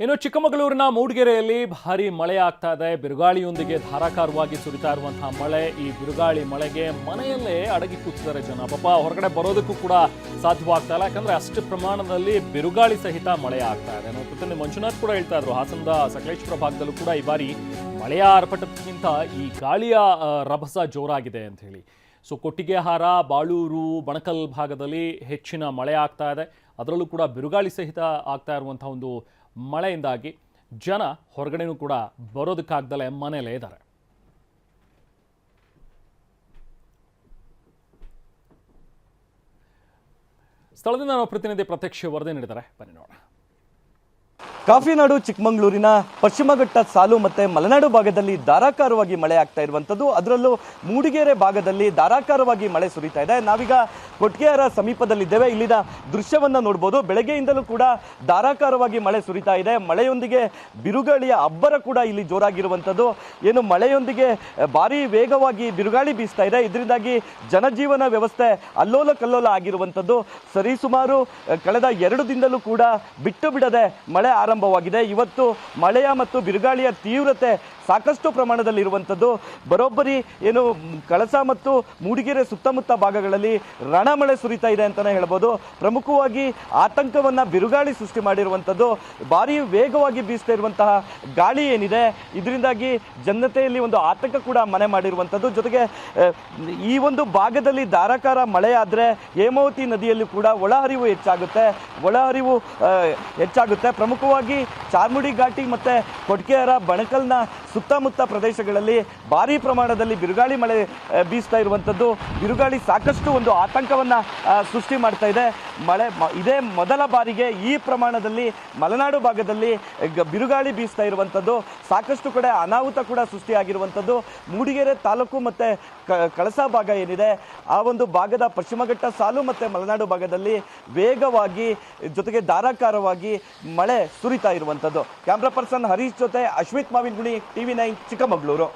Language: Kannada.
ಇನ್ನು ಚಿಕ್ಕಮಗಳೂರಿನ ಮೂಡಿಗೆರೆಯಲ್ಲಿ ಭಾರಿ ಮಳೆ ಆಗ್ತಾ ಇದೆ. ಬಿರುಗಾಳಿಯೊಂದಿಗೆ ಧಾರಾಕಾರವಾಗಿ ಸುರಿತಾ ಇರುವಂತಹ ಮಳೆ. ಈ ಬಿರುಗಾಳಿ ಮಳೆಗೆ ಮನೆಯಲ್ಲೇ ಅಡಗಿ ಕೂತಿದ್ದಾರೆ ಜನ. ಪಾಪ ಹೊರಗಡೆ ಬರೋದಕ್ಕೂ ಕೂಡ ಸಾಧ್ಯವಾಗ್ತಾ ಇಲ್ಲ, ಯಾಕಂದ್ರೆ ಅಷ್ಟು ಪ್ರಮಾಣದಲ್ಲಿ ಬಿರುಗಾಳಿ ಸಹಿತ ಮಳೆ ಆಗ್ತಾ ಇದೆ. ನಾವು ಪ್ರತಿನಿಧಿ ಮಂಜುನಾಥ್ ಕೂಡ ಹೇಳ್ತಾ ಇದ್ರು, ಹಾಸನದ ಸಕಲೇಶ್ಪುರ ಭಾಗದಲ್ಲೂ ಕೂಡ ಈ ಬಾರಿ ಮಳೆಯ ಆರ್ಭಟಕ್ಕಿಂತ ಈ ಗಾಳಿಯ ರಭಸ ಜೋರಾಗಿದೆ ಅಂತ ಹೇಳಿ. ಸೊ ಕೊಟ್ಟಿಗೆಹಾರ, ಬಾಳೂರು, ಬಣಕಲ್ ಭಾಗದಲ್ಲಿ ಹೆಚ್ಚಿನ ಮಳೆ ಆಗ್ತಾ ಇದೆ. ಅದರಲ್ಲೂ ಕೂಡ ಬಿರುಗಾಳಿ ಸಹಿತ ಆಗ್ತಾ ಇರುವಂತಹ ಒಂದು ಮಳೆಯಿಂದಾಗಿ ಜನ ಹೊರಗಡೆನೂ ಕೂಡ ಬರೋದಕ್ಕಾಗ್ದಲೇ ಮನೆಯಲ್ಲೇ ಇದ್ದಾರೆ. ಸ್ಥಳದಿಂದ ನಾವು ಪ್ರತಿನಿಧಿ ಪ್ರತ್ಯಕ್ಷ ವರದಿ ನೀಡಿದ್ದಾರೆ, ಬನ್ನಿ ನೋಡೋಣ. ಕಾಫಿನಾಡು ಚಿಕ್ಕಮಗಳೂರಿನ ಪಶ್ಚಿಮ ಘಟ್ಟ ಸಾಲು ಮತ್ತೆ ಮಲೆನಾಡು ಭಾಗದಲ್ಲಿ ಧಾರಾಕಾರವಾಗಿ ಮಳೆ ಆಗ್ತಾ ಇರುವಂಥದ್ದು. ಅದರಲ್ಲೂ ಮೂಡಿಗೆರೆ ಭಾಗದಲ್ಲಿ ಧಾರಾಕಾರವಾಗಿ ಮಳೆ ಸುರಿತಾ ಇದೆ. ನಾವೀಗ ಕೊಟ್ಟಿಗೆಹಾರ ಸಮೀಪದಲ್ಲಿದ್ದೇವೆ. ಇಲ್ಲಿನ ದೃಶ್ಯವನ್ನ ನೋಡ್ಬೋದು. ಬೆಳಗ್ಗೆಯಿಂದಲೂ ಕೂಡ ಧಾರಾಕಾರವಾಗಿ ಮಳೆ ಸುರಿತಾ ಇದೆ. ಮಳೆಯೊಂದಿಗೆ ಬಿರುಗಾಳಿಯ ಅಬ್ಬರ ಕೂಡ ಇಲ್ಲಿ ಜೋರಾಗಿರುವಂಥದ್ದು. ಏನು ಮಳೆಯೊಂದಿಗೆ ಭಾರಿ ವೇಗವಾಗಿ ಬಿರುಗಾಳಿ ಬೀಸ್ತಾ ಇದೆ. ಇದರಿಂದಾಗಿ ಜನಜೀವನ ವ್ಯವಸ್ಥೆ ಅಲ್ಲೋಲ ಕಲ್ಲೋಲ ಆಗಿರುವಂಥದ್ದು. ಸರಿಸುಮಾರು ಕಳೆದ 2 ದಿನದಲ್ಲೂ ಕೂಡ ಬಿಟ್ಟು ಬಿಡದೆ ಮಳೆ ಆರಂಭವಾಗಿದೆ. ಇವತ್ತು ಮಳೆಯ ಮತ್ತು ಬಿರುಗಾಳಿಯ ತೀವ್ರತೆ ಸಾಕಷ್ಟು ಪ್ರಮಾಣದಲ್ಲಿ ಇರುವಂಥದ್ದು. ಬರೋಬ್ಬರಿ ಏನು ಕಳಸ ಮತ್ತು ಮೂಡಿಗೆರೆ ಸುತ್ತಮುತ್ತ ಭಾಗಗಳಲ್ಲಿ ರಣಮಳೆ ಸುರಿತಾ ಇದೆ ಅಂತಾನೆ ಹೇಳ್ಬೋದು. ಪ್ರಮುಖವಾಗಿ ಆತಂಕವನ್ನ ಬಿರುಗಾಳಿ ಸೃಷ್ಟಿ ಮಾಡಿರುವಂಥದ್ದು. ಭಾರಿ ವೇಗವಾಗಿ ಬೀಸ್ತಾ ಇರುವಂತಹ ಗಾಳಿ ಏನಿದೆ, ಇದರಿಂದಾಗಿ ಜನತೆಯಲ್ಲಿ ಒಂದು ಆತಂಕ ಕೂಡ ಮನೆ ಮಾಡಿರುವಂಥದ್ದು. ಜೊತೆಗೆ ಈ ಒಂದು ಭಾಗದಲ್ಲಿ ಧಾರಾಕಾರ ಮಳೆ ಆದರೆ ಹೇಮಾವತಿ ನದಿಯಲ್ಲಿ ಕೂಡ ಒಳಹರಿವು ಹೆಚ್ಚಾಗುತ್ತೆ. ಪ್ರಮುಖವಾಗಿ ಚಾರ್ಮುಡಿ ಘಾಟಿ ಮತ್ತೆ ಕೊಟ್ಟಿಗೆಹಾರ, ಬಣಕಲ್ನ ಸುತ್ತಮುತ್ತ ಪ್ರದೇಶಗಳಲ್ಲಿ ಭಾರಿ ಪ್ರಮಾಣದಲ್ಲಿ ಬಿರುಗಾಳಿ ಮಳೆ ಬೀಸ್ತಾ ಇರುವಂಥದ್ದು. ಬಿರುಗಾಳಿ ಸಾಕಷ್ಟು ಒಂದು ಆತಂಕವನ್ನ ಸೃಷ್ಟಿ ಮಾಡ್ತಾ ಇದೆ. ಇದೇ ಮೊದಲ ಬಾರಿಗೆ ಈ ಪ್ರಮಾಣದಲ್ಲಿ ಮಲೆನಾಡು ಭಾಗದಲ್ಲಿ ಬಿರುಗಾಳಿ ಬೀಸ್ತಾ ಇರುವಂಥದ್ದು. ಸಾಕಷ್ಟು ಕಡೆ ಅನಾಹುತ ಕೂಡ ಸೃಷ್ಟಿಯಾಗಿರುವಂಥದ್ದು. ಮೂಡಿಗೆರೆ ತಾಲೂಕು ಮತ್ತೆ ಕಳಸ ಭಾಗ ಏನಿದೆ, ಆ ಒಂದು ಭಾಗದ ಪಶ್ಚಿಮ ಘಟ್ಟ ಸಾಲು ಮತ್ತೆ ಮಲೆನಾಡು ಭಾಗದಲ್ಲಿ ವೇಗವಾಗಿ ಜೊತೆಗೆ ಧಾರಾಕಾರವಾಗಿ ಮಳೆ ಸುರಿತಾ ಇರುವಂಥದ್ದು. ಕ್ಯಾಮ್ರಾ ಪರ್ಸನ್ ಹರೀಶ್ ಜೊತೆ ಅಶ್ವಿತ್ ಮಾವಿನಗುಣಿ, TV9 ಚಿಕ್ಕಮಗಳೂರು.